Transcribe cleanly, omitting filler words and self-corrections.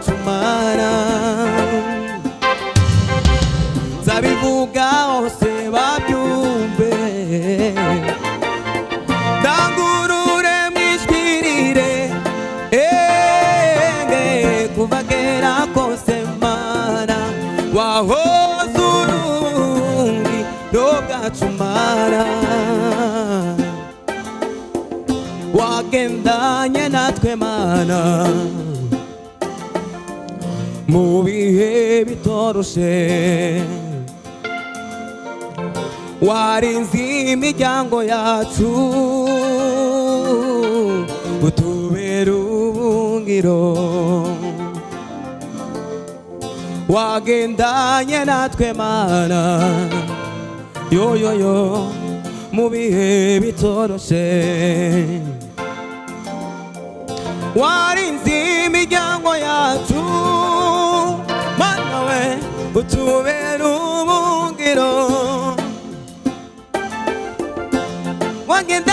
bwacu Mana zabivuga hose babyumve ndangurure mwijwirire kuva kera kose Mana wahoze urungiro bwacu Mana wagendanye natwe Mana mu bihe bitoroshe warinze imiryango yacu utubera ubuhungiro wagendanye natwe Mana yo mu bihe bitoroshe warinze imiryango yacu Mana we utubera ubuhungiro wagenda